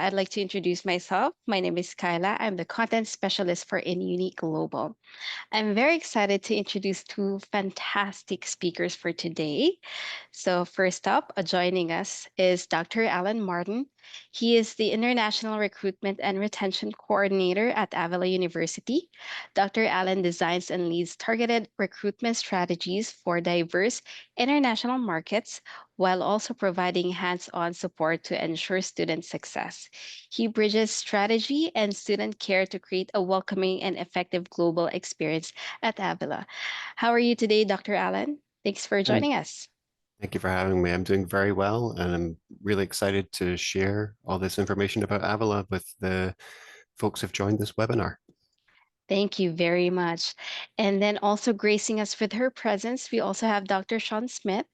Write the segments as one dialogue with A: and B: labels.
A: I'd like to introduce myself. My name is Kyla. I'm the content specialist for InUni Global. I'm very excited to introduce two fantastic speakers for today. So, first up, joining us is Dr. Alan Martin. He is the International Recruitment and Retention Coordinator at Avila University. Dr. Alan designs and leads targeted recruitment strategies for diverse international markets while also providing hands on support to ensure student success. He bridges strategy and student care to create a welcoming and effective global experience at Avila. How are you today, Dr. Allen? Thanks for
B: And
A: joining us.
B: thank you for having me. I'm doing very well, and I'm really excited to share all this information about Avila with the folks who've joined this webinar.
A: Thank you very much. And then also gracing us with her presence, we also have Dr. Sean Smith.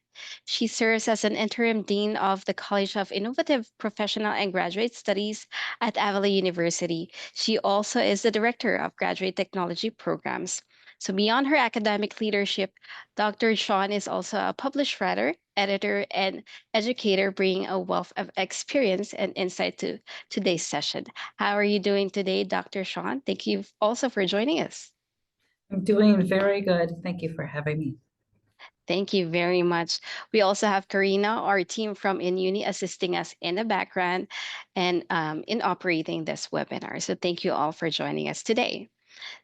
A: She serves as an interim dean of the College of Innovative Professional and Graduate Studies at Avila University. She also is the director of graduate technology programs. So, beyond her academic leadership, Dr. Sean is also a published writer, editor, and educator, bringing a wealth of experience and insight to today's session. How are you doing today, Dr. Sean? Thank you also for joining us.
C: I'm doing very good. Thank you for having me.
A: Thank you very much. We also have Karina, our team from InUni, assisting us in the background and in operating this webinar. So thank you all for joining us today.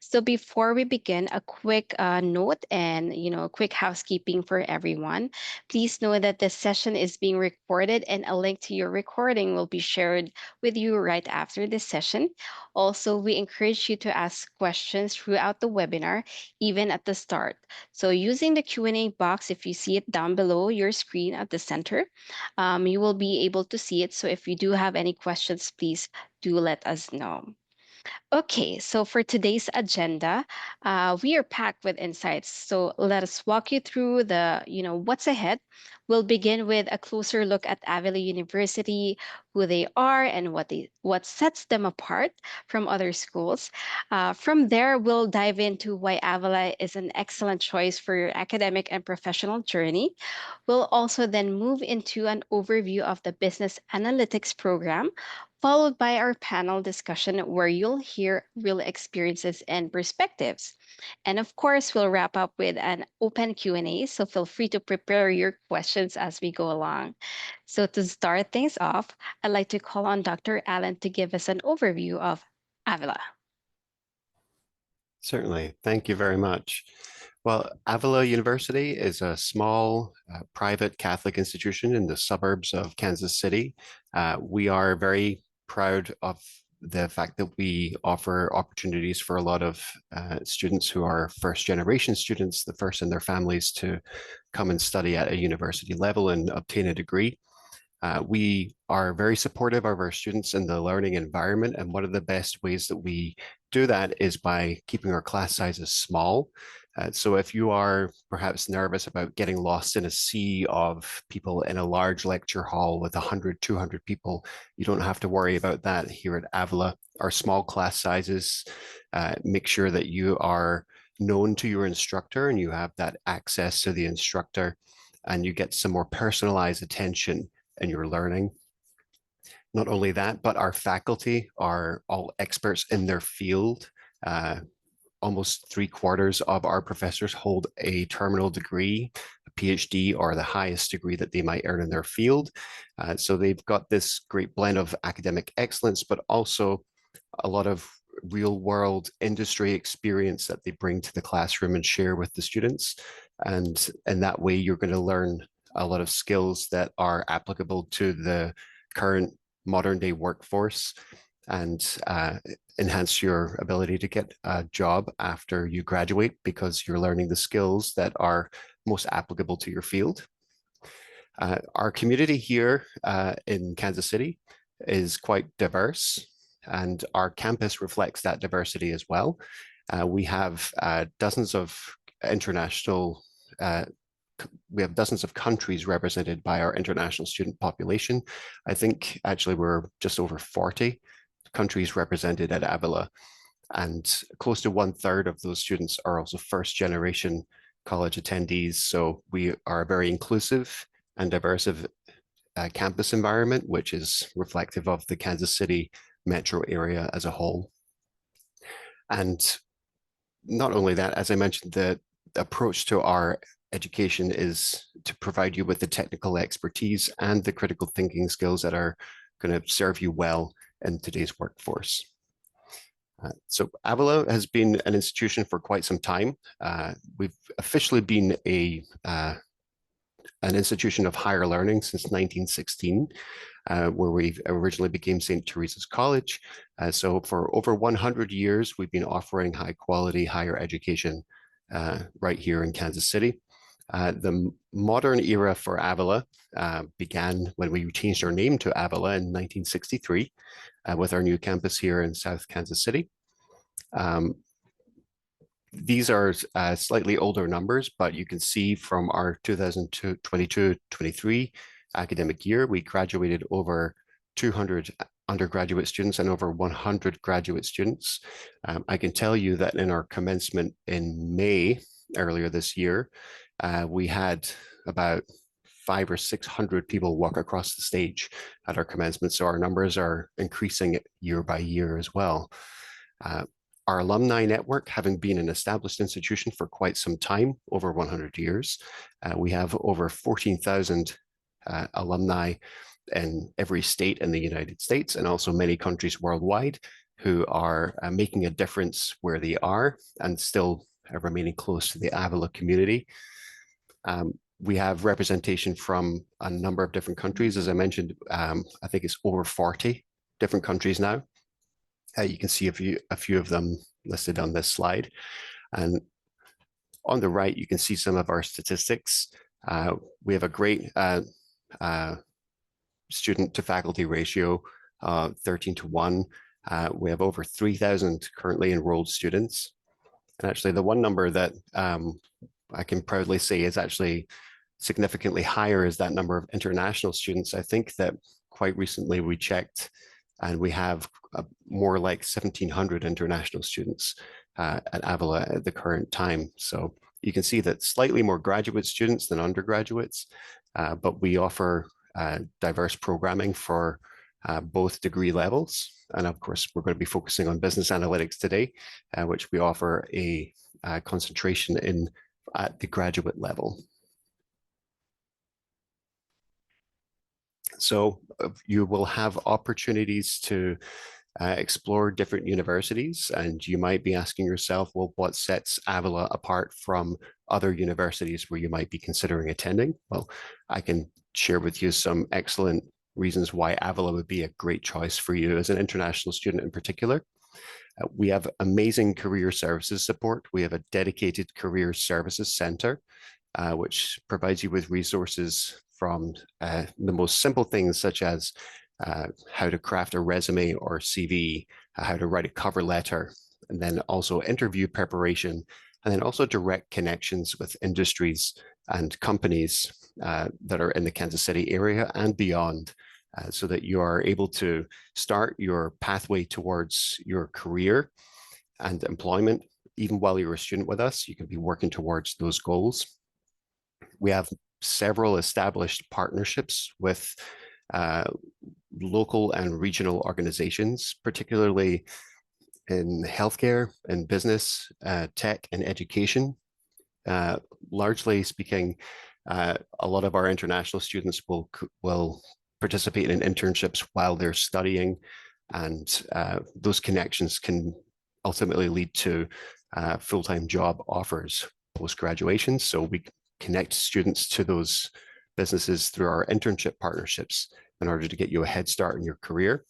A: So before we begin, a quick note and a quick housekeeping for everyone. Please know that this session is being recorded and a link to your recording will be shared with you right after this session. Also, we encourage you to ask questions throughout the webinar, even at the start. So using the Q&A box, if you see it down below your screen at the center, you will be able to see it. So if you do have any questions, please do let us know. Okay, so for today's agenda, we are packed with insights. So let us walk you through what's ahead. We'll begin with a closer look at Avila University, who they are, and what sets them apart from other schools. From there, we'll dive into why Avila is an excellent choice for your academic and professional journey. We'll also then move into an overview of the business analytics program, followed by our panel discussion where you'll hear real experiences and perspectives. And of course, we'll wrap up with an open Q&A, so feel free to prepare your questions as we go along. So to start things off, I'd like to call on Dr. Allen to give us an overview of Avila.
B: Certainly. Thank you very much. Well, Avila University is a small private Catholic institution in the suburbs of Kansas City. We are very proud of the fact that we offer opportunities for a lot of students who are first generation students, the first in their families to come and study at a university level and obtain a degree. We are very supportive of our students in the learning environment, and one of the best ways that we do that is by keeping our class sizes small. So if you are perhaps nervous about getting lost in a sea of people in a large lecture hall with 100, 200 people, you don't have to worry about that here at Avila. Our small class sizes make sure that you are known to your instructor and you have that access to the instructor, and you get some more personalized attention in your learning. Not only that, but our faculty are all experts in their field. Almost 3/4 of our professors hold a terminal degree, a PhD, or the highest degree that they might earn in their field. So they've got this great blend of academic excellence, but also a lot of real world industry experience that they bring to the classroom and share with the students. And in that way, you're going to learn a lot of skills that are applicable to the current modern day workforce and enhance your ability to get a job after you graduate, because you're learning the skills that are most applicable to your field. Our community here in Kansas City is quite diverse, and our campus reflects that diversity as well. We have dozens of international we have dozens of countries represented by our international student population. I think actually we're just over 40 countries represented at Avila, and close to 1/3 of those students are also first generation college attendees. So we are a very inclusive and diverse campus environment, which is reflective of the Kansas City metro area as a whole. And not only that, as I mentioned, the approach to our education is to provide you with the technical expertise and the critical thinking skills that are going to serve you well in today's workforce. So Avila has been an institution for quite some time. We've officially been an institution of higher learning since 1916, where we originally became St. Teresa's College. So for over 100 years, we've been offering high quality higher education right here in Kansas City. The modern era for Avila began when we changed our name to Avila in 1963 with our new campus here in South Kansas City. These are slightly older numbers, but you can see from our 2022-23 academic year, we graduated over 200 undergraduate students and over 100 graduate students. I can tell you that in our commencement in May earlier this year, we had about 500 or 600 people walk across the stage at our commencement. So our numbers are increasing year by year as well. Our alumni network, having been an established institution for quite some time, over 100 years, we have over 14,000 alumni in every state in the United States and also many countries worldwide who are making a difference where they are and still remaining close to the Avila community. We have representation from a number of different countries. As I mentioned, I think it's over 40 different countries now. You can see a few of them listed on this slide. And on the right, you can see some of our statistics. We have a great student to faculty ratio, 13:1. We have over 3,000 currently enrolled students. And actually the one number that I can proudly say is actually significantly higher is that number of international students. I think that quite recently we checked and we have more like 1,700 international students at Avila at the current time. So you can see that slightly more graduate students than undergraduates, but we offer diverse programming for both degree levels. And of course, we're going to be focusing on business analytics today, which we offer a concentration in at the graduate level. So you will have opportunities to explore different universities, and you might be asking yourself, well, what sets Avila apart from other universities where you might be considering attending? Well, I can share with you some excellent reasons why Avila would be a great choice for you as an international student in particular. We have amazing career services support. We have a dedicated career services center, which provides you with resources from the most simple things such as how to craft a resume or CV, how to write a cover letter, and then also interview preparation, and then also direct connections with industries and companies that are in the Kansas City area and beyond, so that you are able to start your pathway towards your career and employment. Even while you're a student with us, you can be working towards those goals. We have several established partnerships with local and regional organizations, particularly in healthcare and business, tech and education. Largely speaking, a lot of our international students will participate in internships while they're studying, and those connections can ultimately lead to full-time job offers post-graduation. So we connect students to those businesses through our internship partnerships in order to get you a head start in your career.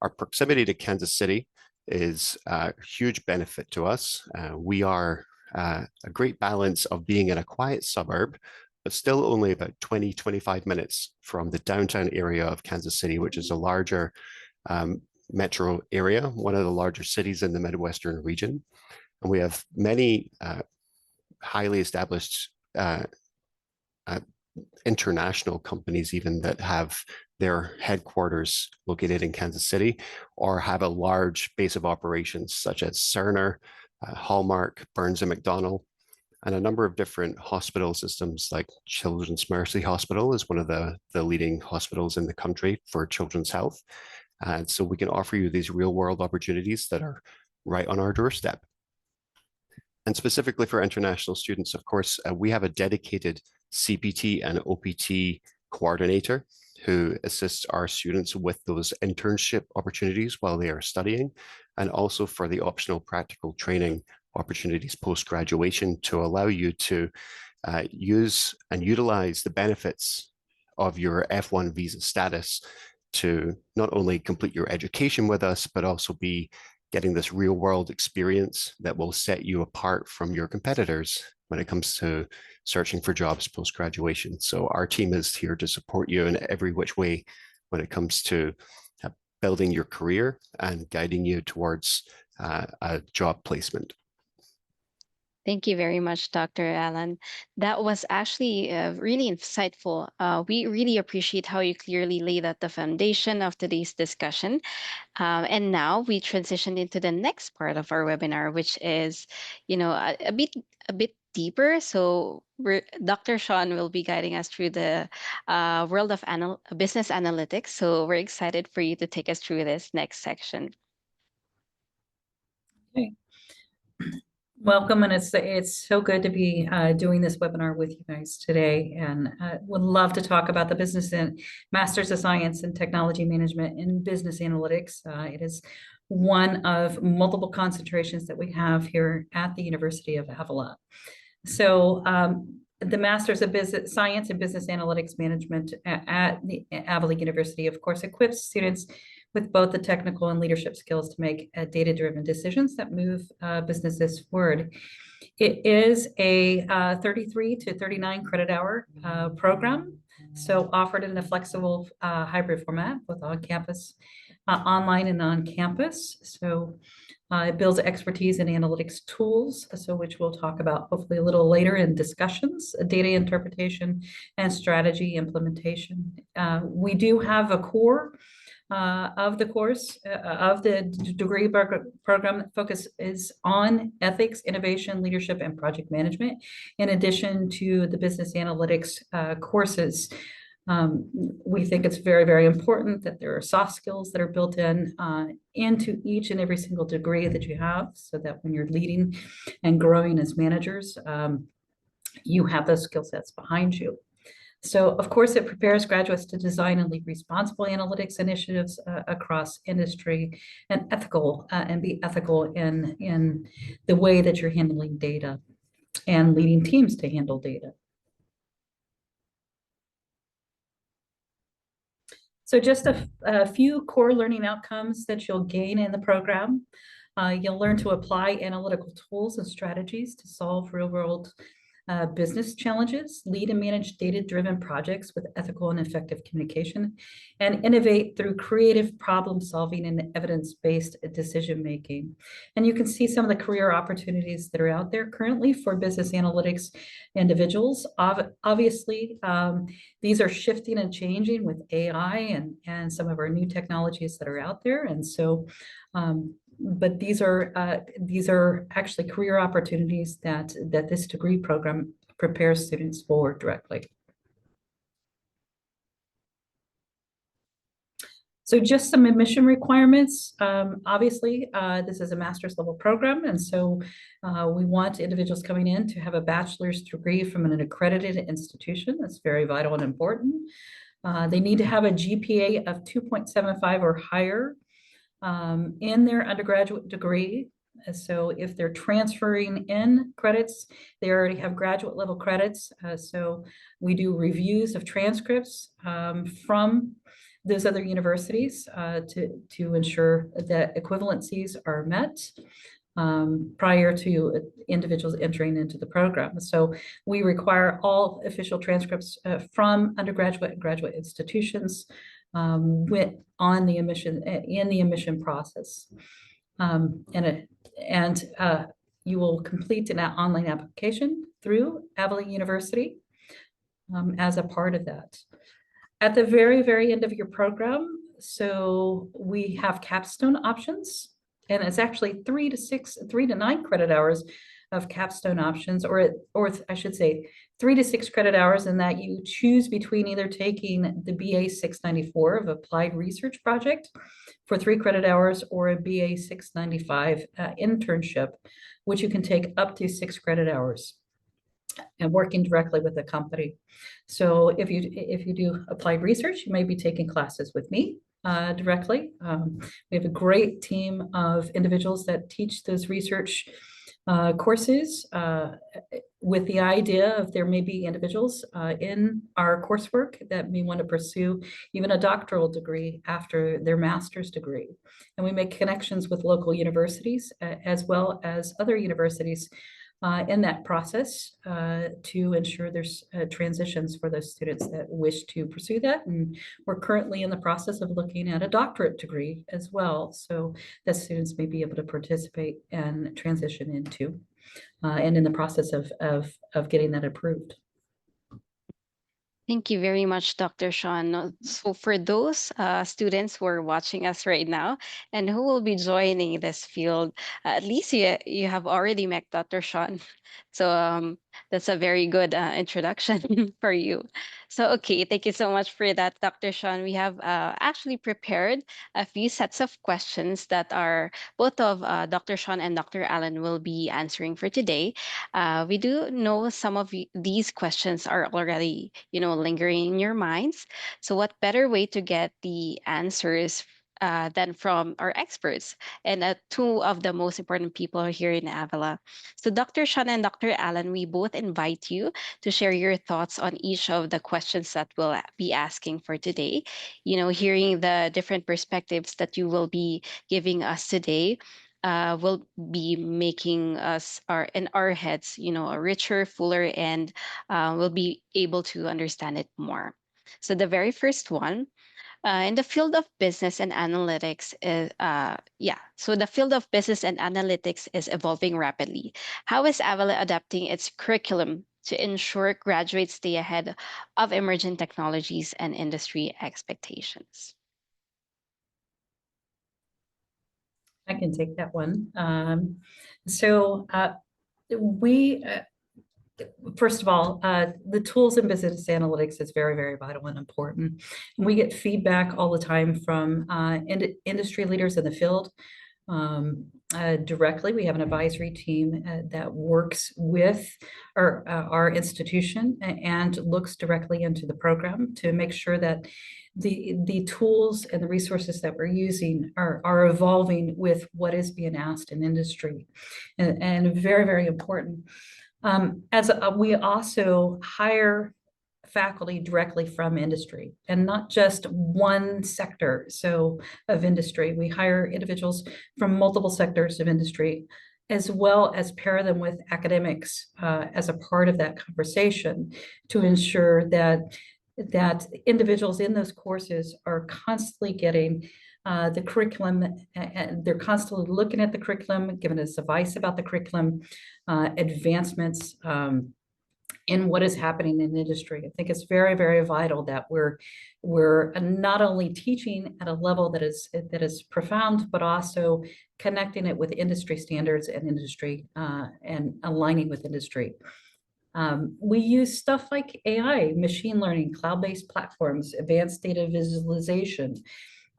B: Our proximity to Kansas City is a huge benefit to us. We are a great balance of being in a quiet suburb, but still only about 20-25 minutes from the downtown area of Kansas City, which is a larger metro area, one of the larger cities in the Midwestern region. And we have many highly established international companies even that have their headquarters located in Kansas City or have a large base of operations such as Cerner, Hallmark, Burns and McDonnell, and a number of different hospital systems, like Children's Mercy Hospital is one of the leading hospitals in the country for children's health. And so we can offer you these real world opportunities that are right on our doorstep. And specifically for international students, of course, we have a dedicated CPT and OPT coordinator who assists our students with those internship opportunities while they are studying, and also for the optional practical training opportunities post-graduation to allow you to use and utilize the benefits of your F1 visa status to not only complete your education with us, but also be getting this real world experience that will set you apart from your competitors when it comes to searching for jobs post graduation. So our team is here to support you in every which way when it comes to building your career and guiding you towards a job placement.
A: Thank you very much, Dr. Allen. That was actually really insightful. We really appreciate how you clearly laid out the foundation of today's discussion. And now we transitioned into the next part of our webinar, which is, a bit deeper. So Dr. Sean will be guiding us through the world of business analytics. So we're excited for you to take us through this next section.
C: Okay. Welcome, and it's so good to be doing this webinar with you guys today, and would love to talk about the business and Masters of Science and Technology Management in Business Analytics. It is one of multiple concentrations that we have here at the University of Avila. So the Masters of Business Science and Business Analytics Management at the Avila University, of course, equips students with both the technical and leadership skills to make data-driven decisions that move businesses forward. It is a 33 to 39 credit hour program, so offered in a flexible hybrid format, both on campus, online and on campus. So it builds expertise in analytics tools, so which we'll talk about hopefully a little later in discussions, data interpretation and strategy implementation. We do have a core of the course, of the degree program that focus is on ethics, innovation, leadership, and project management, in addition to the business analytics courses. We think it's very, very important that there are soft skills that are built in into each and every single degree that you have, so that when you're leading and growing as managers, you have those skill sets behind you. So, of course, it prepares graduates to design and lead responsible analytics initiatives across industry and be ethical in the way that you're handling data and leading teams to handle data. So just a few core learning outcomes that you'll gain in the program. You'll learn to apply analytical tools and strategies to solve real-world business challenges, lead and manage data-driven projects with ethical and effective communication, and innovate through creative problem solving and evidence-based decision-making. And you can see some of the career opportunities that are out there currently for business analytics individuals. Obviously, these are shifting and changing with AI and some of our new technologies that are out there. And so, but these are actually career opportunities that this degree program prepares students for directly. So just some admission requirements. Obviously, this is a master's level program, and so we want individuals coming in to have a bachelor's degree from an accredited institution. That's very vital and important. They need to have a GPA of 2.75 or higher in their undergraduate degree. So if they're transferring in credits, they already have graduate level credits. So we do reviews of transcripts from those other universities to ensure that equivalencies are met prior to individuals entering into the program. So we require all official transcripts from undergraduate and graduate institutions in the admission process. You will complete an online application through Avila University as a part of that. At the very, very end of your program, so we have capstone options, and it's actually 3 to 9 credit hours of capstone options, or I should say 3 to 6 credit hours, in that you choose between either taking the BA 694 of Applied Research Project for 3 credit hours, or a BA 695 internship, which you can take up to 6 credit hours, and working directly with the company. So if you do applied research, you may be taking classes with me directly. We have a great team of individuals that teach those research courses, with the idea of there may be individuals in our coursework that may want to pursue even a doctoral degree after their master's degree. And we make connections with local universities as well as other universities in that process to ensure there's transitions for those students that wish to pursue that. And we're currently in the process of looking at a doctorate degree as well, so that students may be able to participate and transition into, and in the process of getting that approved.
A: Thank you very much, Dr. Sean. So, for those students who are watching us right now and who will be joining this field, at least you have already met Dr. Sean. So, that's a very good introduction for you. So, okay, thank you so much for that, Dr. Sean. We have actually prepared a few sets of questions that are both of Dr. Sean and Dr. Allen will be answering for today. We do know some of these questions are already, lingering in your minds. So, what better way to get the answers than from our experts and two of the most important people here in Avila? So, Dr. Sean and Dr. Allen, we both invite you to share your thoughts on each of the questions that we'll be asking for today. Hearing the different perspectives that you will be giving us today will be making us in our heads, a richer, fuller, and we'll be able to understand it more. So the very first one, in the field of business and analytics is so the field of business and analytics is evolving rapidly. How is Avila adapting its curriculum to ensure graduates stay ahead of emerging technologies and industry expectations?
C: I can take that one. So we first of all, the tools in business analytics is very, very vital and important. And we get feedback all the time from industry leaders in the field. Directly, we have an advisory team that works with our institution and looks directly into the program to make sure that the tools and the resources that we're using are evolving with what is being asked in industry, and very, very important. We also hire faculty directly from industry, and not just one sector of industry. We hire individuals from multiple sectors of industry, as well as pair them with academics as a part of that conversation, to ensure that individuals in those courses are constantly getting the curriculum, and they're constantly looking at the curriculum, giving us advice about the curriculum, advancements in what is happening in industry. I think it's very, very vital that we're not only teaching at a level that is profound, but also connecting it with industry standards and industry and aligning with industry. We use stuff like AI, machine learning, cloud-based platforms, advanced data visualization.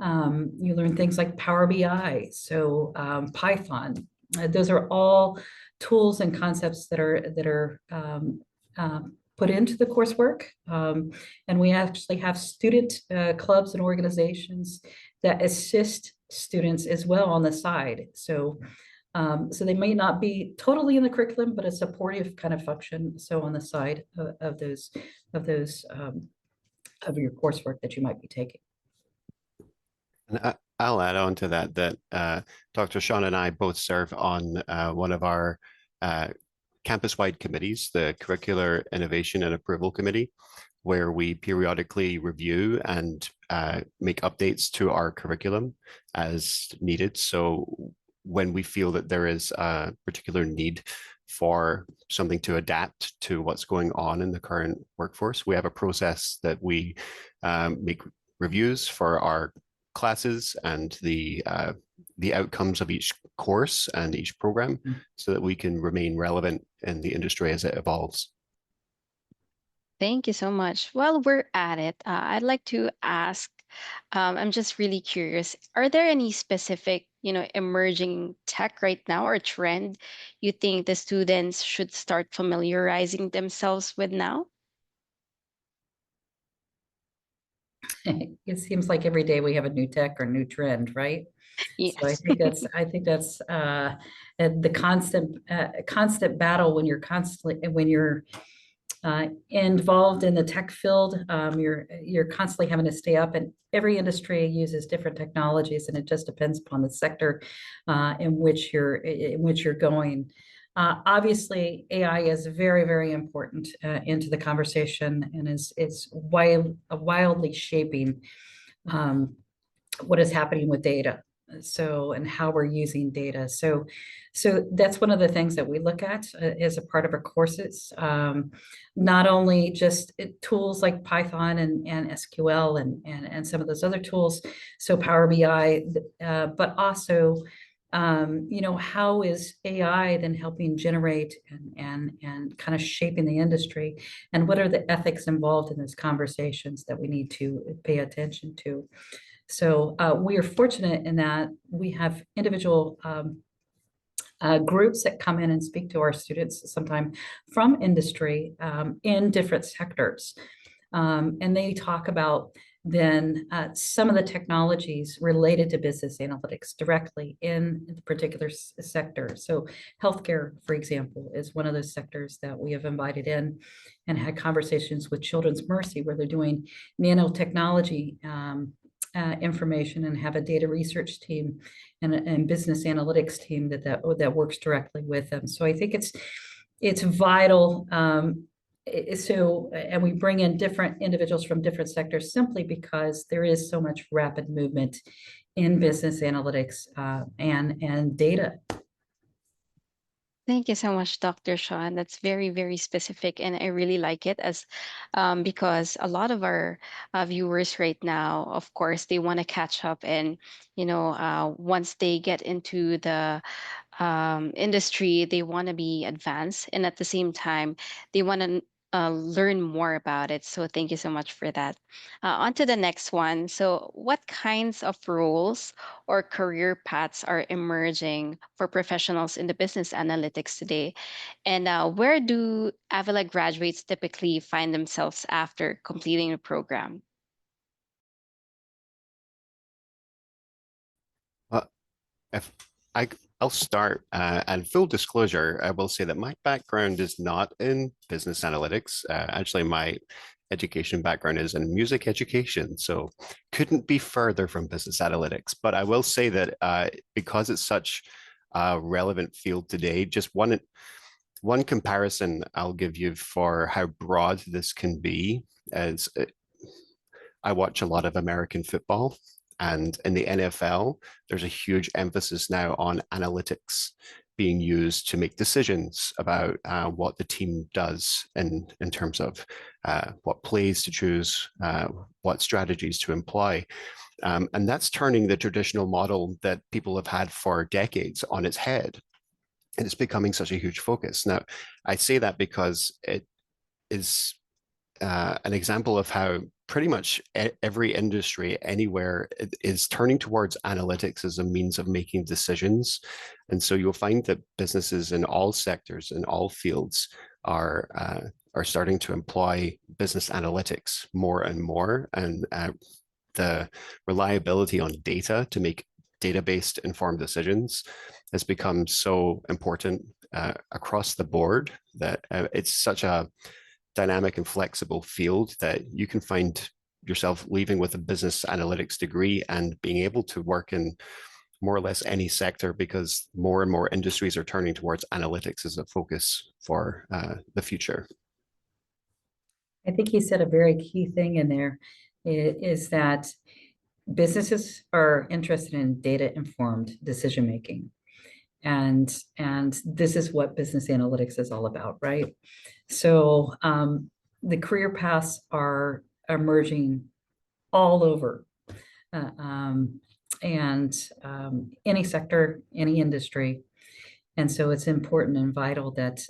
C: You learn things like Power BI, so Python. Those are all tools and concepts that are put into the coursework. And we actually have student clubs and organizations that assist students as well on the side. So they may not be totally in the curriculum, but a supportive kind of function. So on the side of your coursework that you might be taking.
B: And I'll add on to that Dr. Sean and I both serve on one of our campus-wide committees, the Curricular Innovation and Approval Committee, where we periodically review and make updates to our curriculum as needed. So when we feel that there is a particular need for something to adapt to what's going on in the current workforce, we have a process that we make reviews for our classes and the outcomes of each course and each program, so that we can remain relevant in the industry as it evolves.
A: Thank you so much. While we're at it, I'd like to ask, I'm just really curious, are there any specific, emerging tech right now or trend you think the students should start familiarizing themselves with now?
C: It seems like every day we have a new tech or new trend, right? So I
A: Yes.
C: think that's the constant battle when you're involved in the tech field. You're constantly having to stay up, and every industry uses different technologies, and it just depends upon the sector in which you're going. Obviously, AI is very, very important into the conversation, and is wildly shaping um, what is happening with data. So, and how we're using data. So that's one of the things that we look at as a part of our courses. Not only just tools like Python and SQL and some of those other tools, so Power BI, but also how is AI then helping generate and kind of shaping the industry, and what are the ethics involved in those conversations that we need to pay attention to. So we are fortunate in that we have individual groups that come in and speak to our students, sometime from industry in different sectors. And they talk about then some of the technologies related to business analytics directly in the particular sector. So healthcare, for example, is one of those sectors that we have invited in and had conversations with Children's Mercy, where they're doing nanotechnology information, and have a data research team and business analytics team that works directly with them. So I think it's vital. And we bring in different individuals from different sectors simply because there is so much rapid movement in business analytics and data.
A: Thank you so much, Dr. Sean. That's very, very specific, and I really like it as because a lot of our viewers right now, of course, they want to catch up, and once they get into the industry, they want to be advanced, and at the same time, they want to learn more about it. So thank you so much for that. On to the next one. So, what kinds of roles or career paths are emerging for professionals in the business analytics today? And where do Avila graduates typically find themselves after completing the program?
B: Uh, if I, I'll start, and full disclosure, I will say that my background is not in business analytics. Actually, my education background is in music education, so couldn't be further from business analytics. But I will say that because it's such a relevant field today, just one comparison I'll give you for how broad this can be is I watch a lot of American football, and in the NFL, there's a huge emphasis now on analytics being used to make decisions about what the team does in terms of what plays to choose, what strategies to employ. And that's turning the traditional model that people have had for decades on its head. And it's becoming such a huge focus. Now, I say that because it is an example of how pretty much every industry anywhere is turning towards analytics as a means of making decisions. And so you'll find that businesses in all sectors, in all fields, are starting to employ business analytics more and more. And the reliability on data to make data-based informed decisions has become so important across the board that it's such a dynamic and flexible field that you can find yourself leaving with a business analytics degree and being able to work in more or less any sector, because more and more industries are turning towards analytics as a focus for the future.
C: I think you said a very key thing in there, is that businesses are interested in data-informed decision making. And this is what business analytics is all about, right? So the career paths are emerging all over. uh, um, and any sector, any industry. And so it's important and vital that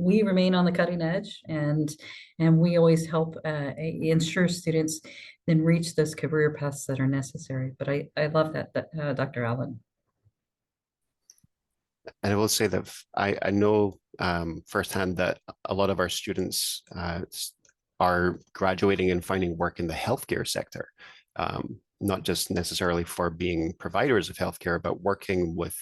C: we remain on the cutting edge, and we always help ensure students then reach those career paths that are necessary. But I love that, Dr. Allen.
B: And I will say that I know firsthand that a lot of our students are graduating and finding work in the healthcare sector, not just necessarily for being providers of healthcare, but working with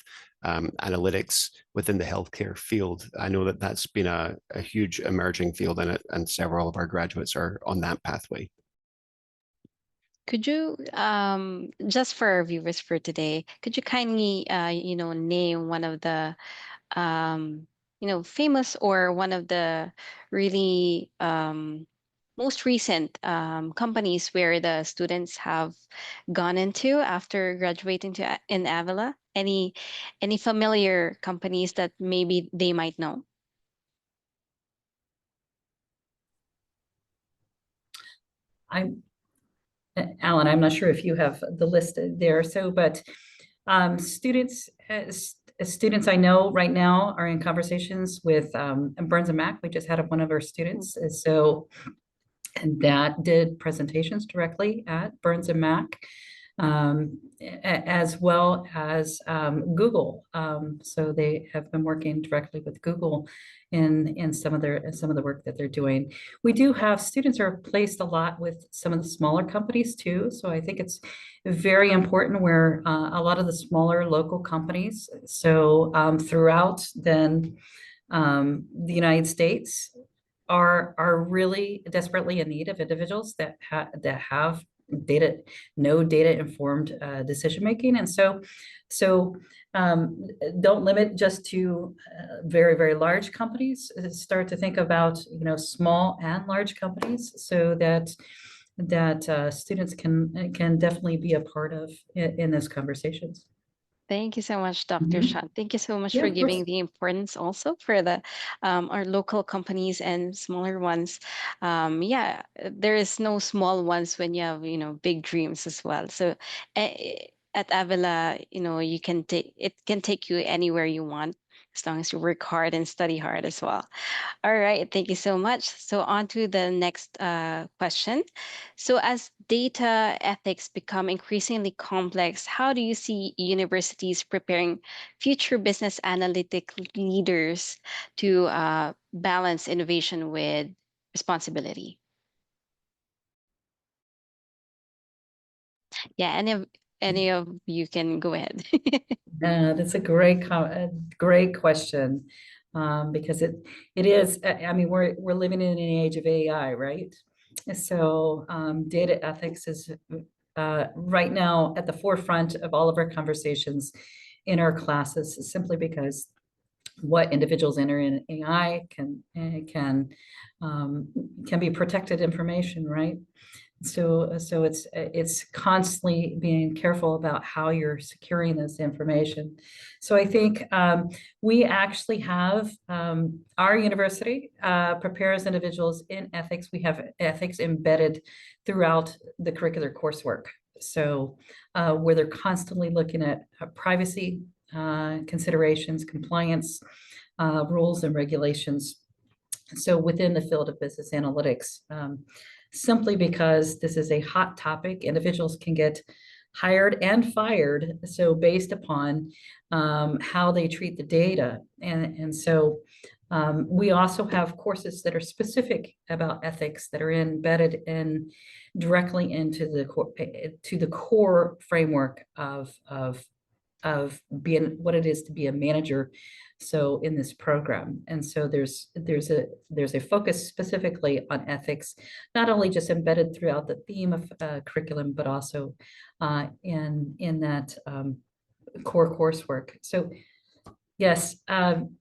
B: analytics within the healthcare field. I know that that's been a huge emerging field in it, and several of our graduates are on that pathway.
A: Could you, just for our viewers for today, could you kindly, name one of the, famous or one of the really most recent companies where the students have gone into after graduating in Avila? Any familiar companies that maybe they might know?
C: I'm Alan, I'm not sure if you have the list there. So, but students I know right now are in conversations with Burns and Mac. We just had one of our students. So, and that did presentations directly at Burns and Mac, as well as Google. So they have been working directly with Google in some of the work that they're doing. We do have students are placed a lot with some of the smaller companies too. So I think it's very important where a lot of the smaller local companies. So throughout then the United States are really desperately in need of individuals that have data informed decision making. And so don't limit just to very, very large companies. Start to think about small and large companies, so that students can definitely be a part of in those conversations.
A: Thank you so much, Dr.
C: Mhm.
A: Shan. Thank you so much
C: Yeah,
A: for
C: of course.
A: giving the importance also for the our local companies and smaller ones. Yeah, there is no small ones when you have big dreams as well. So at Avila, you can take it can take you anywhere you want as long as you work hard and study hard as well. All right, thank you so much. So on to the next question. So as data ethics become increasingly complex, how do you see universities preparing future business analytic leaders to balance innovation with responsibility? Yeah, any of you can go ahead.
C: That's a great question, because it is. I mean, we're living in an age of AI, right? So data ethics is right now at the forefront of all of our conversations in our classes, simply because what individuals enter in AI can be protected information, right? So it's constantly being careful about how you're securing this information. So I think we actually have our university prepares individuals in ethics. We have ethics embedded throughout the curricular coursework. So where they're constantly looking at privacy considerations, compliance rules and regulations. So within the field of business analytics, simply because this is a hot topic, individuals can get hired and fired. So based upon how they treat the data. And so we also have courses that are specific about ethics that are embedded in directly into the core framework of being what it is to be a manager. So in this program, and so there's a focus specifically on ethics, not only just embedded throughout the theme of curriculum, but also in that core coursework. So yes,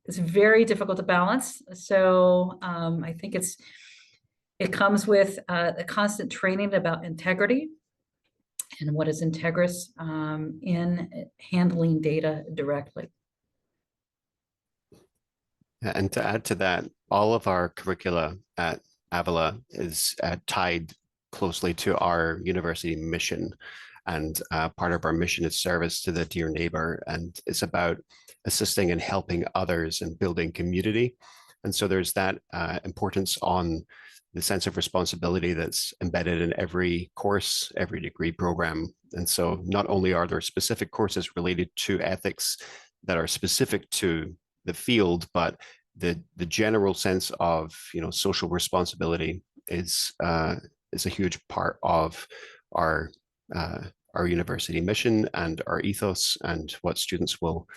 C: it's very difficult to balance. So I think it comes with a constant training about integrity and what is integrous in handling data directly.
B: And to add to that, all of our curricula at Avila is tied closely to our university mission. And part of our mission is service to the dear neighbor. And it's about assisting and helping others and building community. And so there's that importance on the sense of responsibility that's embedded in every course, every degree program. And so not only are there specific courses related to ethics that are specific to the field, but the general sense of social responsibility is a huge part of our our university mission and our ethos and what students will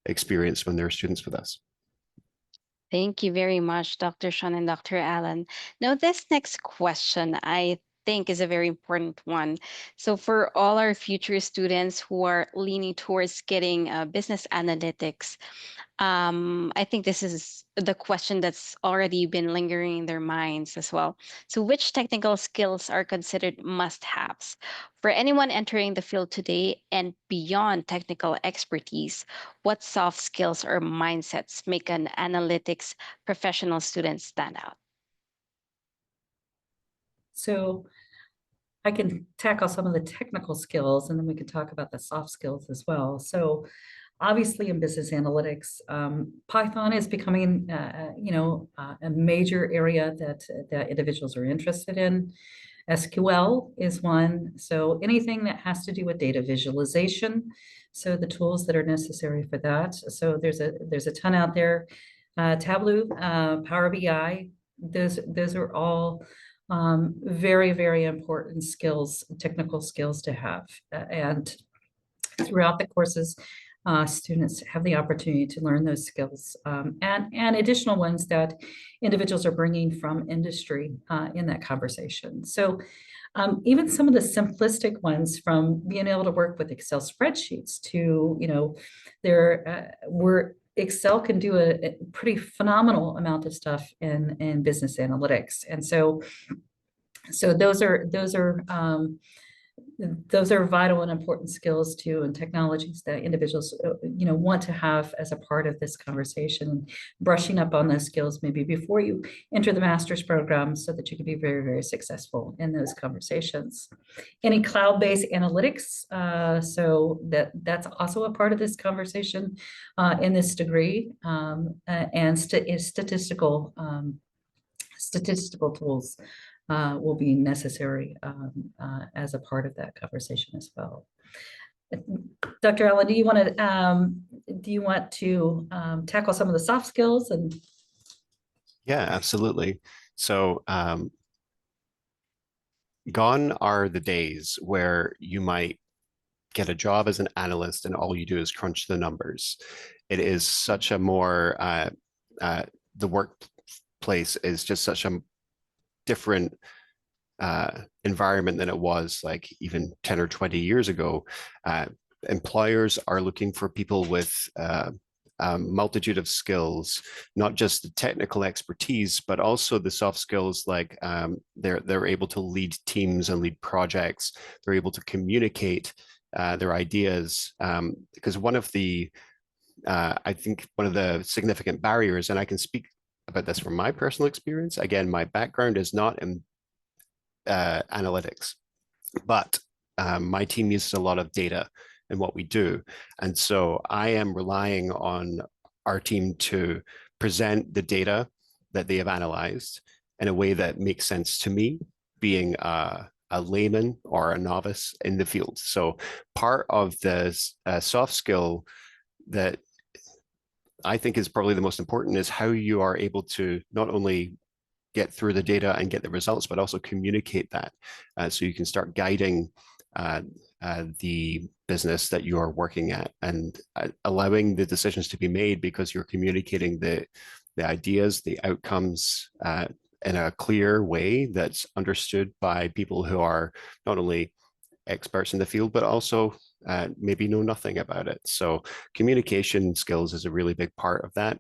B: experience when they're students with us.
A: Thank you very much, Dr. Sean and Dr. Allen. Now, this next question, I think, is a very important one. So, for all our future students who are leaning towards getting business analytics, I think this is the question that's already been lingering in their minds as well. So, which technical skills are considered must haves? For anyone entering the field today and beyond technical expertise, what soft skills or mindsets make an analytics professional student stand out?
C: So I can tackle some of the technical skills and then we can talk about the soft skills as well. So obviously in business analytics, Python is becoming, a major area that individuals are interested in. SQL is one. So anything that has to do with data visualization. So the tools that are necessary for that. So there's a ton out there. Tableau, Power BI, those are all very, very important skills, technical skills to have. And throughout the courses, students have the opportunity to learn those skills and additional ones that individuals are bringing from industry in that conversation. So even some of the simplistic ones, from being able to work with Excel spreadsheets to, where Excel can do a pretty phenomenal amount of stuff in business analytics. And so those are vital and important skills too, and technologies that individuals want to have as a part of this conversation. Brushing up on those skills maybe before you enter the master's program, so that you can be very, very successful in those conversations. Any cloud-based analytics, so that's also a part of this conversation in this degree, and statistical tools will be necessary as a part of that conversation as well. Dr. Allen, do you want to tackle some of the soft skills? And
B: yeah, absolutely. So gone are the days where you might get a job as an analyst and all you do is crunch the numbers. It is such a more the workplace is just such a different environment than it was like even 10 or 20 years ago. Employers are looking for people with a multitude of skills, not just the technical expertise, but also the soft skills like they're able to lead teams and lead projects. They're able to communicate their ideas, because one of the I think one of the significant barriers, and I can speak about this from my personal experience. Again, my background is not in analytics, but my team uses a lot of data in what we do. And so I am relying on our team to present the data that they have analyzed in a way that makes sense to me, being a layman or a novice in the field. So part of the soft skill that I think is probably the most important is how you are able to not only get through the data and get the results, but also communicate that so you can start guiding the business that you are working at and allowing the decisions to be made because you're communicating the ideas, the outcomes in a clear way that's understood by people who are not only experts in the field, but also maybe know nothing about it. So communication skills is a really big part of that,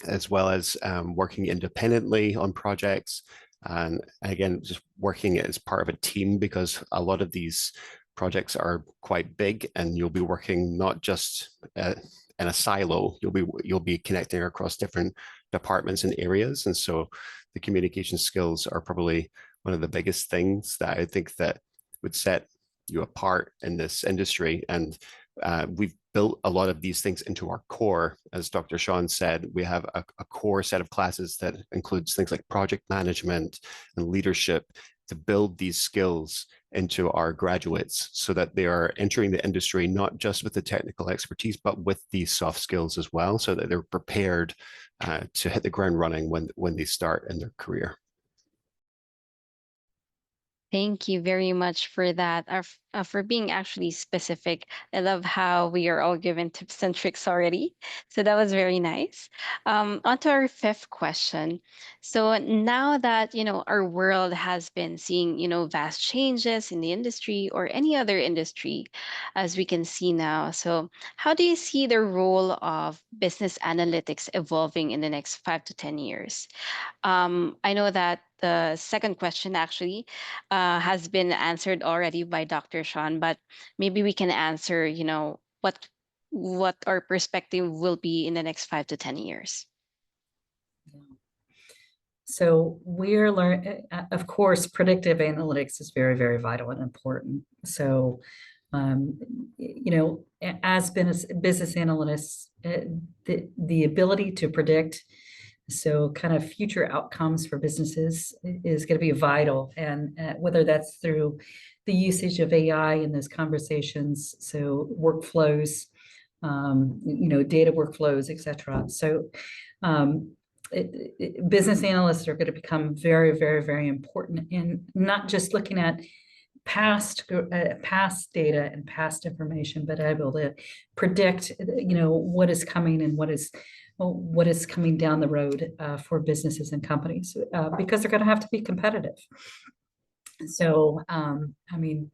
B: as well as working independently on projects. And again, just working as part of a team, because a lot of these projects are quite big and you'll be working not just in a silo, you'll be connecting across different departments and areas. And so the communication skills are probably one of the biggest things that I think that would set you apart in this industry. And we've built a lot of these things into our core. As Dr. Sean said, we have a core set of classes that includes things like project management and leadership to build these skills into our graduates so that they are entering the industry not just with the technical expertise, but with these soft skills as well, so that they're prepared to hit the ground running when they start in their career.
A: Thank you very much for that, for being actually specific. I love how we are all given tips and tricks already. So that was very nice. On to our fifth question. So now that, our world has been seeing, vast changes in the industry or any other industry, as we can see now. So how do you see the role of business analytics evolving in the next 5 to 10 years? I know that the second question actually has been answered already by Dr. Sean, but maybe we can answer, what our perspective will be in the next 5 to 10 years.
C: So we're learning, of course, predictive analytics is very, very vital and important. So, as business analysts, the ability to predict, so kind of future outcomes for businesses is going to be vital. And whether that's through the usage of AI in those conversations, so workflows, data workflows, et cetera. So business analysts are going to become very, very, very important in not just looking at past data and past information, but able to predict, what is coming and what is coming down the road for businesses and companies, because they're going to have to be competitive. So, I mean,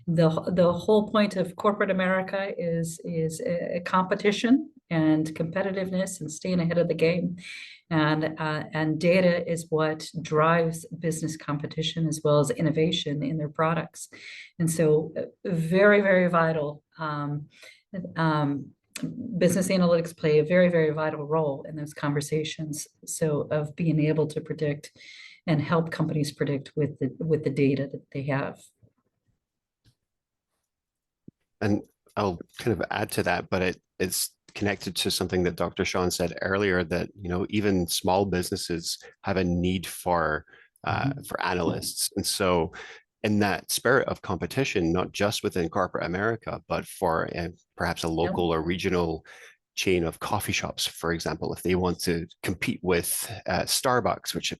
C: the whole point of corporate America is a competition and competitiveness and staying ahead of the game. And data is what drives business competition as well as innovation in their products. And so very, very vital. Business analytics play a very, very vital role in those conversations. So of being able to predict and help companies predict with the data that they have.
B: And I'll kind of add to that, but it's connected to something that Dr. Sean said earlier, that even small businesses have a need for analysts. And so in that spirit of competition, not just within corporate America, but for perhaps a local or regional chain of coffee shops, for example, if they want to compete with Starbucks, which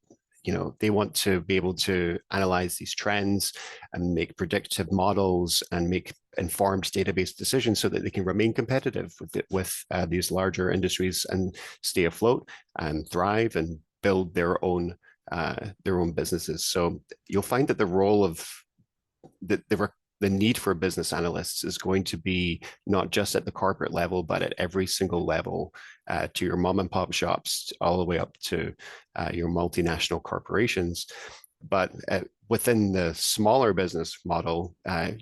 B: they want to be able to analyze these trends and make predictive models and make informed database decisions so that they can remain competitive with these larger industries and stay afloat and thrive and build their own businesses. So you'll find that the role of the need for business analysts is going to be not just at the corporate level, but at every single level, to your mom and pop shops, all the way up to your multinational corporations. But within the smaller business model,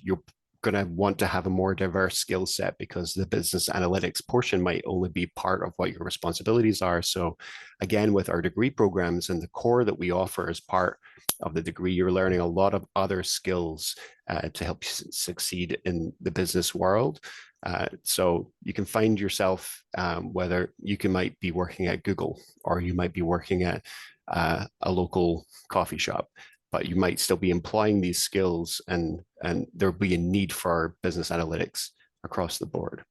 B: you're going to want to have a more diverse skill set, because the business analytics portion might only be part of what your responsibilities are. So again, with our degree programs and the core that we offer as part of the degree, you're learning a lot of other skills to help you succeed in the business world. So you can find yourself, whether might be working at Google or you might be working at a local coffee shop, but you might still be employing these skills, and there'll be a need for business analytics across the board.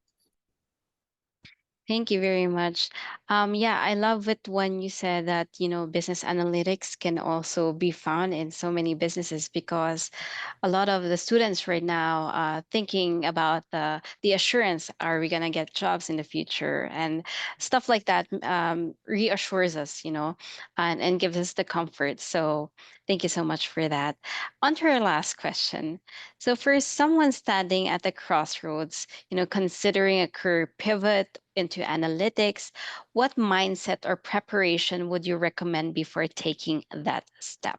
A: Thank you very much. Yeah, I love it when you said that, business analytics can also be found in so many businesses, because a lot of the students right now thinking about the assurance, are we going to get jobs in the future, and stuff like that, reassures us, and gives us the comfort. So thank you so much for that. On to our last question. So for someone standing at the crossroads, considering a career pivot into analytics, what mindset or preparation would you recommend before taking that step?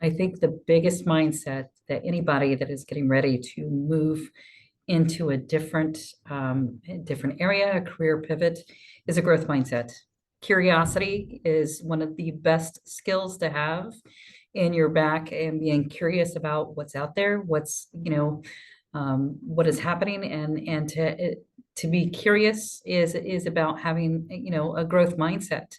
C: I think the biggest mindset that anybody that is getting ready to move into a different area, a career pivot, is a growth mindset. Curiosity is one of the best skills to have in your back, and being curious about what's out there, what's, what is happening, and to be curious is about having, a growth mindset.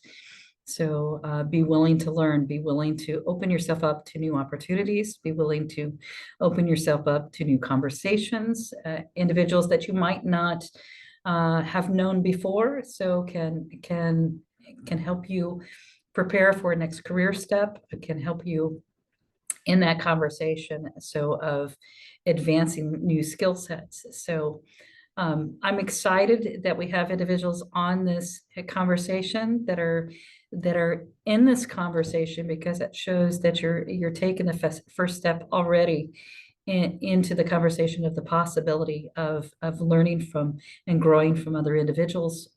C: So be willing to learn, be willing to open yourself up to new opportunities, be willing to open yourself up to new conversations, individuals that you might not have known before, so can help you prepare for a next career step, can help you in that conversation, so of advancing new skill sets. So I'm excited that we have individuals on this conversation that are in this conversation, because it shows that you're taking the first step already into the conversation of the possibility of learning from and growing from other individuals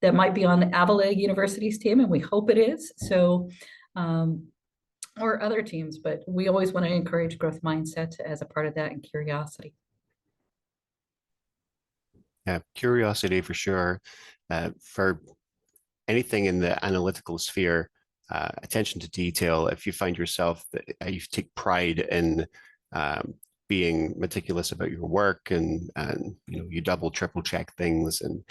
C: that might be on Avila University's team, and we hope it is. So, or other teams, but we always want to encourage growth mindset as a part of that, and curiosity.
B: Yeah, curiosity for sure. For anything in the analytical sphere, attention to detail. If you find yourself that you take pride in being meticulous about your work, and you double triple check things, and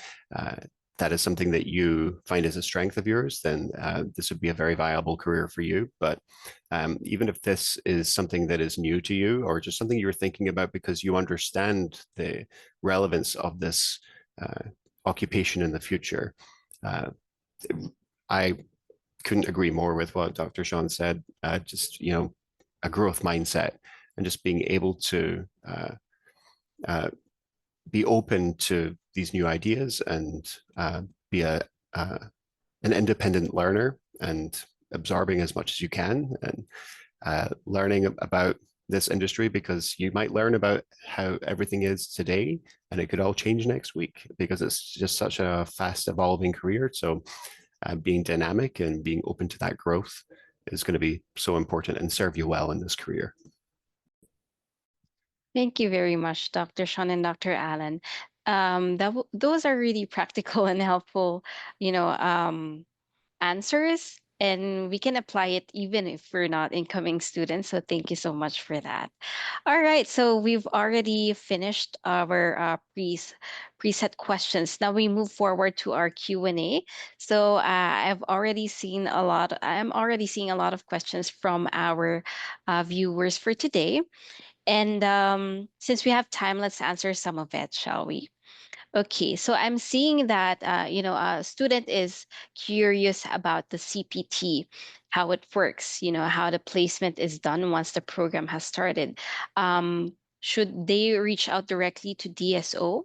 B: that is something that you find as a strength of yours, then this would be a very viable career for you. But even if this is something that is new to you, or just something you're thinking about because you understand the relevance of this occupation in the future, I couldn't agree more with what Dr. Sean said. Just, a growth mindset, and just being able to be open to these new ideas, and be an independent learner, and absorbing as much as you can, and learning about this industry, because you might learn about how everything is today, and it could all change next week, because it's just such a fast evolving career. So being dynamic and being open to that growth is going to be so important and serve you well in this career.
A: Thank you very much, Dr. Sean and Dr. Allen. Those are really practical and helpful, answers, and we can apply it even if we're not incoming students. So thank you so much for that. All right, so we've already finished our preset questions. Now we move forward to our Q&A. So I'm already seeing a lot of questions from our viewers for today. And since we have time, let's answer some of it, shall we? Okay, so I'm seeing that a student is curious about the CPT, how it works, how the placement is done once the program has started. Should they reach out directly to DSO?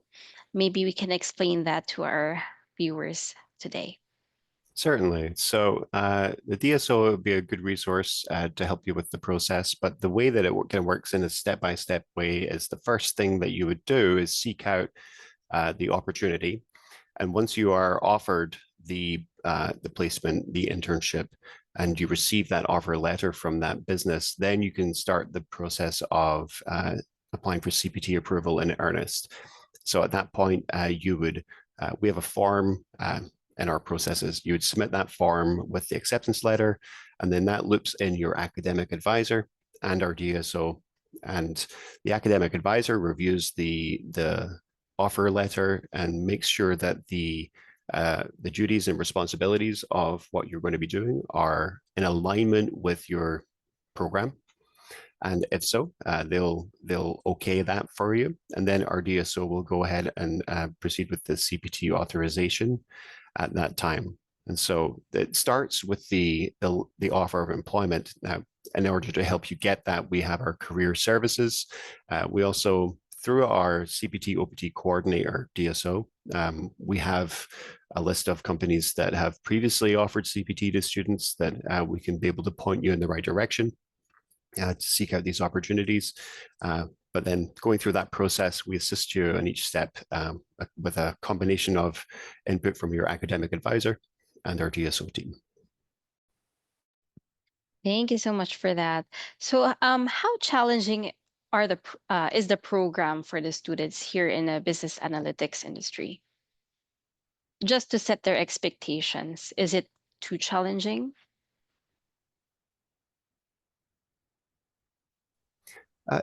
A: Maybe we can explain that to our viewers today.
B: Certainly. So the DSO would be a good resource to help you with the process. But the way that it kind of works in a step-by-step way is, the first thing that you would do is seek out the opportunity. And once you are offered the placement, the internship, and you receive that offer letter from that business, then you can start the process of applying for CPT approval in earnest. So at that point, we have a form in our processes. You would submit that form with the acceptance letter, and then that loops in your academic advisor and our DSO. And the academic advisor reviews the offer letter and makes sure that the duties and responsibilities of what you're going to be doing are in alignment with your program. And if so, they'll okay that for you. And then our DSO will go ahead and proceed with the CPT authorization at that time. And so it starts with the offer of employment. Now, in order to help you get that, we have our career services. We also, through our CPT OPT coordinator, DSO, we have a list of companies that have previously offered CPT to students that we can be able to point you in the right direction to seek out these opportunities. But then going through that process, we assist you in each step with a combination of input from your academic advisor and our DSO team.
A: Thank you so much for that. So, how challenging is the program for the students here in the business analytics industry? just to set their expectations? Is it too challenging?
B: Uh,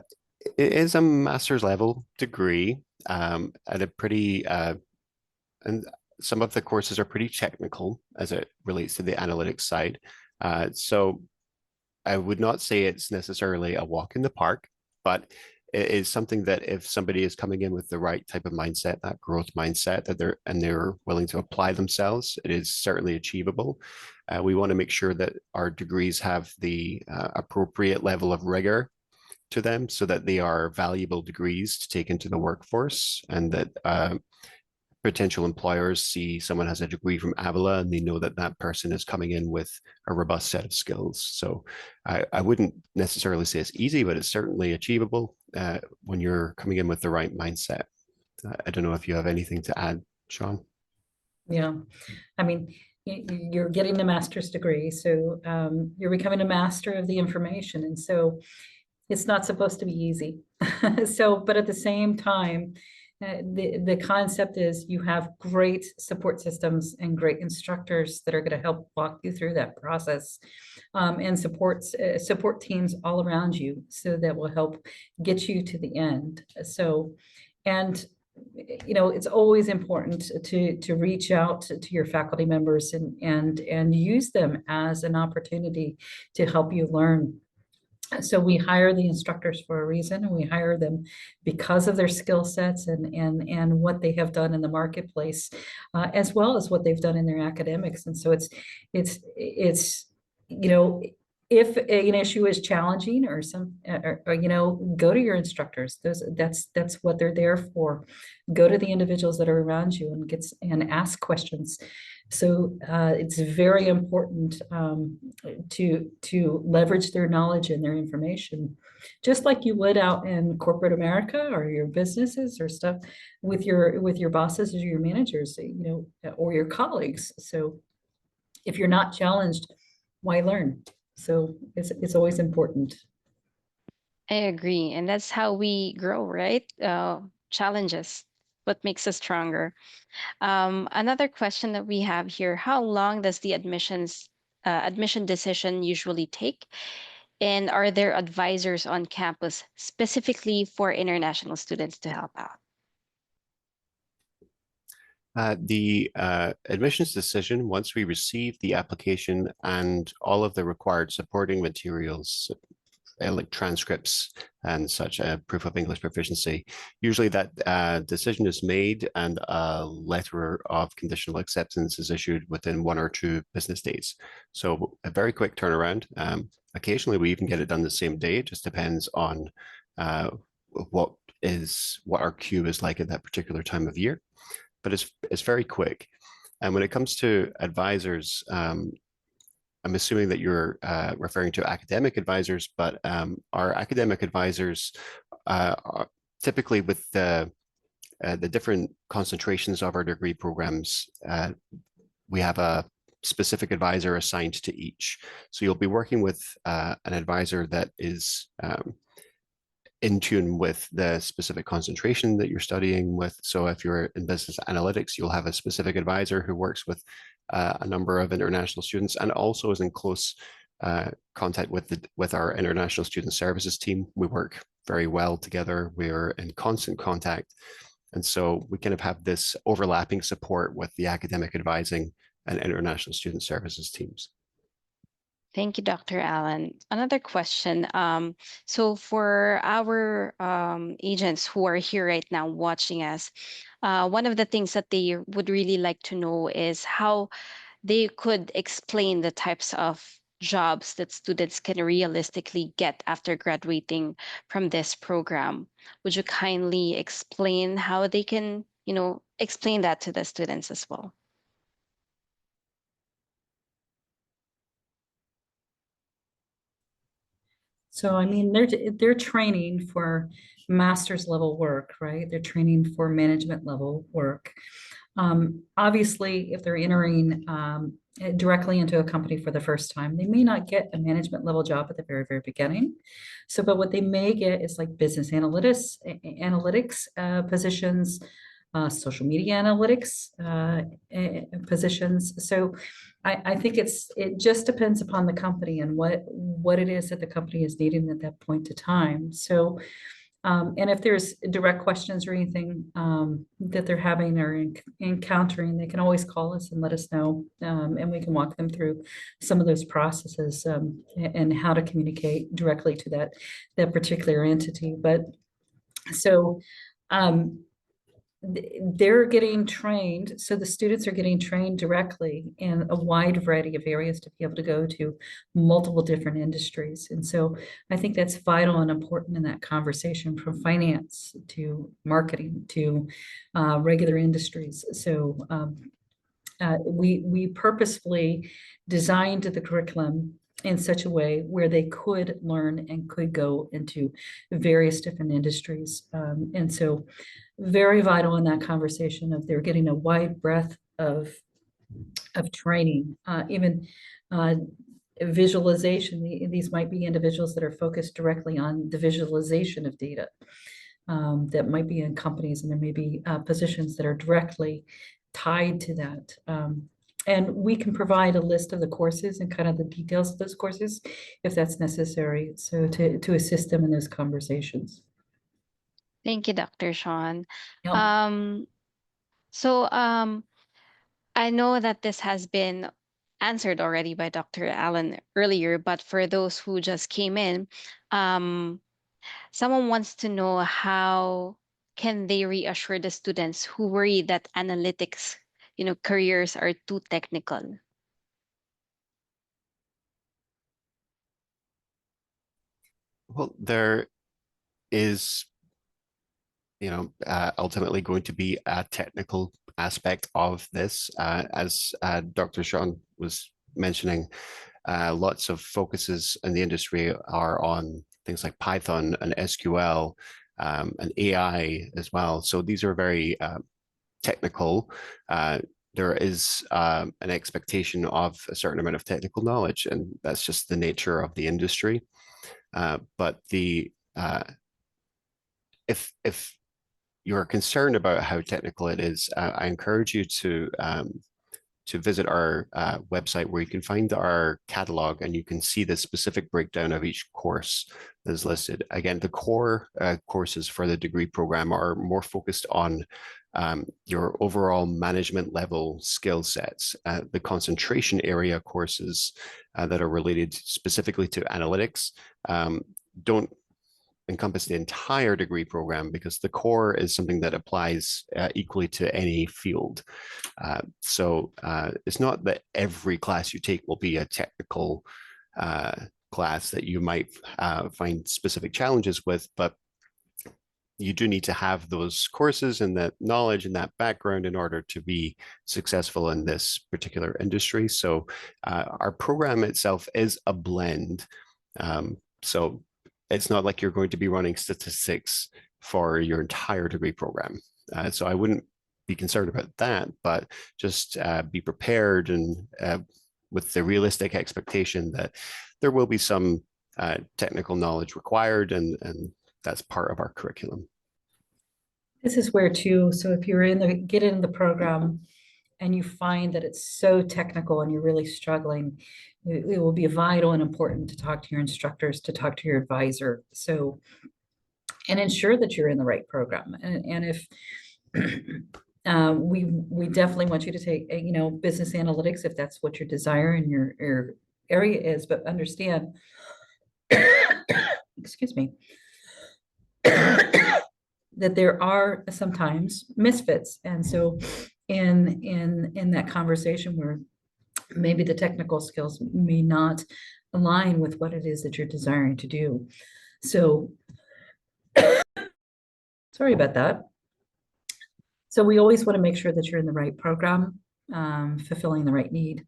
B: it is a master's level degree at a pretty, and some of the courses are pretty technical as it relates to the analytics side. So I would not say it's necessarily a walk in the park, but it is something that if somebody is coming in with the right type of mindset, that growth mindset, that they're willing to apply themselves, it is certainly achievable. We want to make sure that our degrees have the appropriate level of rigor to them so that they are valuable degrees to take into the workforce, and that potential employers see someone has a degree from Avila and they know that that person is coming in with a robust set of skills. So I wouldn't necessarily say it's easy, but it's certainly achievable when you're coming in with the right mindset. I don't know if you have anything to add, Sean.
C: Yeah, I mean, you're getting a master's degree, so you're becoming a master of the information, and so it's not supposed to be easy. So, but at the same time, the concept is you have great support systems and great instructors that are going to help walk you through that process, and support teams all around you, so that will help get you to the end. So, and it's always important to reach out to your faculty members and use them as an opportunity to help you learn. So we hire the instructors for a reason, and we hire them because of their skill sets and what they have done in the marketplace, as well as what they've done in their academics. And so it's you know if an issue is challenging or go to your instructors. That's what they're there for. Go to the individuals that are around you and ask questions. So it's very important to leverage their knowledge and their information, just like you would out in corporate America or your businesses or stuff with your bosses or your managers, or your colleagues. So if you're not challenged, why learn? So it's always important.
A: I agree. And that's how we grow, right? Challenges, what makes us stronger. Another question that we have here: how long does the admission decision usually take? And are there advisors on campus specifically for international students to help out?
B: The admissions decision, once we receive the application and all of the required supporting materials, like transcripts and such, proof of English proficiency, usually that decision is made and a letter of conditional acceptance is issued within 1 or 2 business days. So a very quick turnaround. Occasionally we even get it done the same day. It just depends on uh, what our queue is like at that particular time of year, but it's very quick. And when it comes to advisors, I'm assuming that you're referring to academic advisors, but our academic advisors are typically with the different concentrations of our degree programs. We have a specific advisor assigned to each. So you'll be working with an advisor that is in tune with the specific concentration that you're studying with. So if you're in business analytics, you'll have a specific advisor who works with a number of international students and also is in close contact with our international student services team. We work very well together. We're in constant contact. And so we kind of have this overlapping support with the academic advising and international student services teams.
A: Thank you, Dr. Allen. Another question. So for our agents who are here right now watching us, one of the things that they would really like to know is how they could explain the types of jobs that students can realistically get after graduating from this program. Would you kindly explain how they can, explain that to the students as well?
C: So, I mean, they're training for master's level work, right? They're training for management level work. Obviously, if they're entering directly into a company for the first time, they may not get a management level job at the very, very beginning. So, but what they may get is like business analytics positions, social media analytics positions. So I think it just depends upon the company and what it is that the company is needing at that point in time. So and if there's direct questions or anything that they're having or encountering, they can always call us and let us know, and we can walk them through some of those processes and how to communicate directly to that particular entity. But so they're getting trained, so the students are getting trained directly in a wide variety of areas to be able to go to multiple different industries. And so I think that's vital and important in that conversation, from finance to marketing to regular industries. So we purposefully designed the curriculum in such a way where they could learn and could go into various different industries. And so very vital in that conversation of they're getting a wide breadth of training, even visualization. These might be individuals that are focused directly on the visualization of data that might be in companies, and there may be positions that are directly tied to that. And we can provide a list of the courses and kind of the details of those courses if that's necessary, so to assist them in those conversations.
A: Thank you, Dr. Sean.
C: Yep.
A: So I know that this has been answered already by Dr. Allen earlier, but for those who just came in, um, someone wants to know how can they reassure the students who worry that analytics, careers are too technical.
B: Well, there is, ultimately going to be a technical aspect of this. As Dr. Sean was mentioning, lots of focuses in the industry are on things like Python and SQL and AI as well. So these are very technical. There is an expectation of a certain amount of technical knowledge, and that's just the nature of the industry. But if you're concerned about how technical it is, I encourage you to visit our website, where you can find our catalog and you can see the specific breakdown of each course that is listed. Again, the core courses for the degree program are more focused on your overall management level skill sets. The concentration area courses that are related specifically to analytics don't encompass the entire degree program, because the core is something that applies equally to any field. So it's not that every class you take will be a technical class that you might find specific challenges with, but you do need to have those courses and that knowledge and that background in order to be successful in this particular industry. So our program itself is a blend. So it's not like you're going to be running statistics for your entire degree program. So I wouldn't be concerned about that, but just be prepared and with the realistic expectation that there will be some technical knowledge required, and that's part of our curriculum.
C: This is where too, so if you're get in the program and you find that it's so technical and you're really struggling, it will be vital and important to talk to your instructors, to talk to your advisor. So, and ensure that you're in the right program. And if we definitely want you to take, business analytics if that's what your desire and your area is, but understand, excuse me, that there are sometimes misfits. And so in that conversation where maybe the technical skills may not align with what it is that you're desiring to do. So sorry about that. So we always want to make sure that you're in the right program, fulfilling the right need.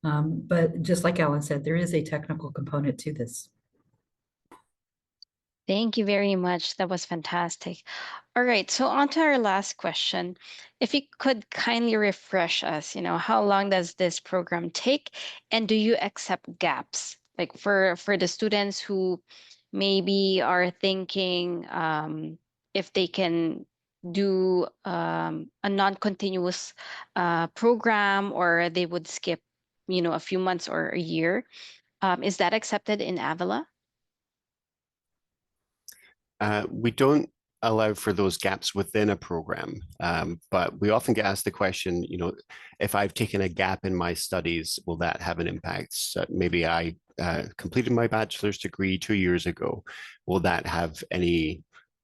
C: But just like Alan said, there is a technical component to this.
A: Thank you very much. That was fantastic. All right, so on to our last question. If you could kindly refresh us, how long does this program take, and do you accept gaps? Like for the students who maybe are thinking if they can do a non-continuous program, or they would skip, a few months or a year. Is that accepted in Avila?
B: We don't allow for those gaps within a program, but we often get asked the question, if I've taken a gap in my studies, will that have an impact? So maybe I completed my bachelor's degree 2 years ago. Will that have any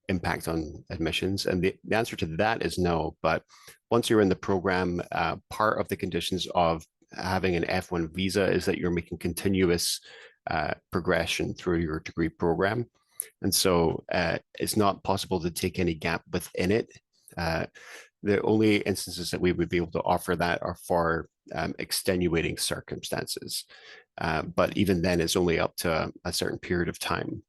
B: impact on admissions? And the answer to that is no. But once you're in the program, part of the conditions of having an F1 visa is that you're making continuous progression through your degree program. And so it's not possible to take any gap within it. The only instances that we would be able to offer that are for extenuating circumstances. But even then, it's only up to a certain period of time.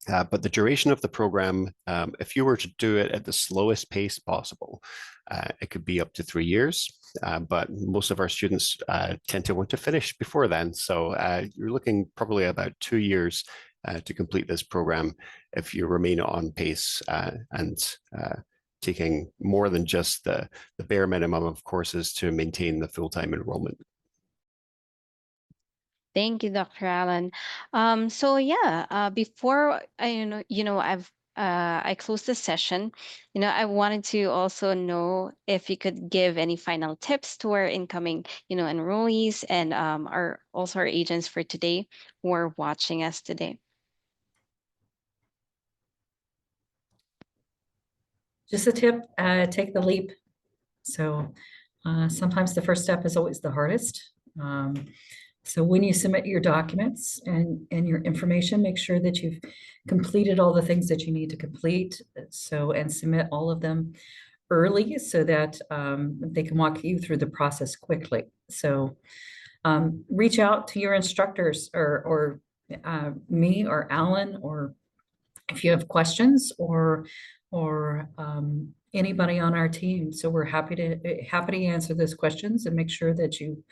B: But the duration of the program, if you were to do it at the slowest pace possible, it could be up to 3 years. But most of our students tend to want to finish before then. So you're looking probably about 2 years to complete this program if you remain on pace and taking more than just the bare minimum of courses to maintain the full-time enrollment.
A: Thank you, Dr. Allen. So yeah, before I close this session, I wanted to also know if you could give any final tips to our incoming, enrollees, and our agents for today who are watching us today.
C: Just a tip, take the leap. So sometimes the first step is always the hardest. So when you submit your documents and your information, make sure that you've completed all the things that you need to complete. And submit all of them early so that they can walk you through the process quickly. So reach out to your instructors or me or Alan, or if you have questions, or anybody on our team. So we're happy to answer those questions and make sure that you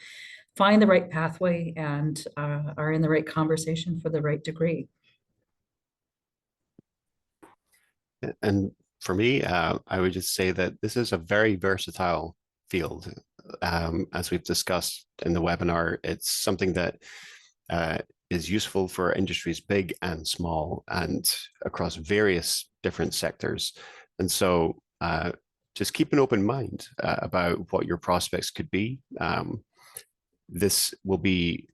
C: find the right pathway and are in the right conversation for the right degree.
B: And for me, I would just say that this is a very versatile field. As we've discussed in the webinar, it's something that is useful for industries big and small and across various different sectors. And so just keep an open mind about what your prospects could be. This will be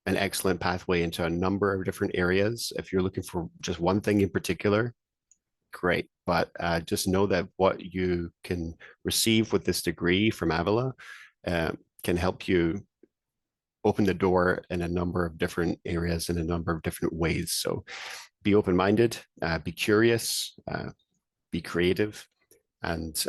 B: an excellent pathway into a number of different areas. If you're looking for just one thing in particular, great. But just know that what you can receive with this degree from Avila can help you open the door in a number of different areas in a number of different ways. So be open-minded, be curious, be creative, and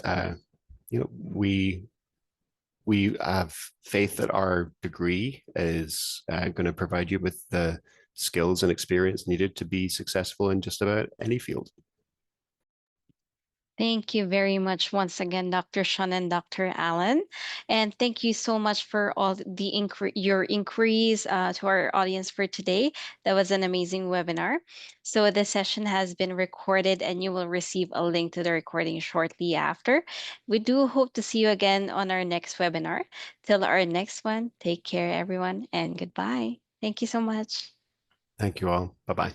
B: we have faith that our degree is going to provide you with the skills and experience needed to be successful in just about any field.
A: Thank you very much once again, Dr. Sean and Dr. Allen. And thank you so much for all your inquiries to our audience for today. That was an amazing webinar. So the session has been recorded and you will receive a link to the recording shortly after. We do hope to see you again on our next webinar. Till our next one, take care, everyone, and goodbye. Thank you so much.
B: Thank you all. Bye-bye.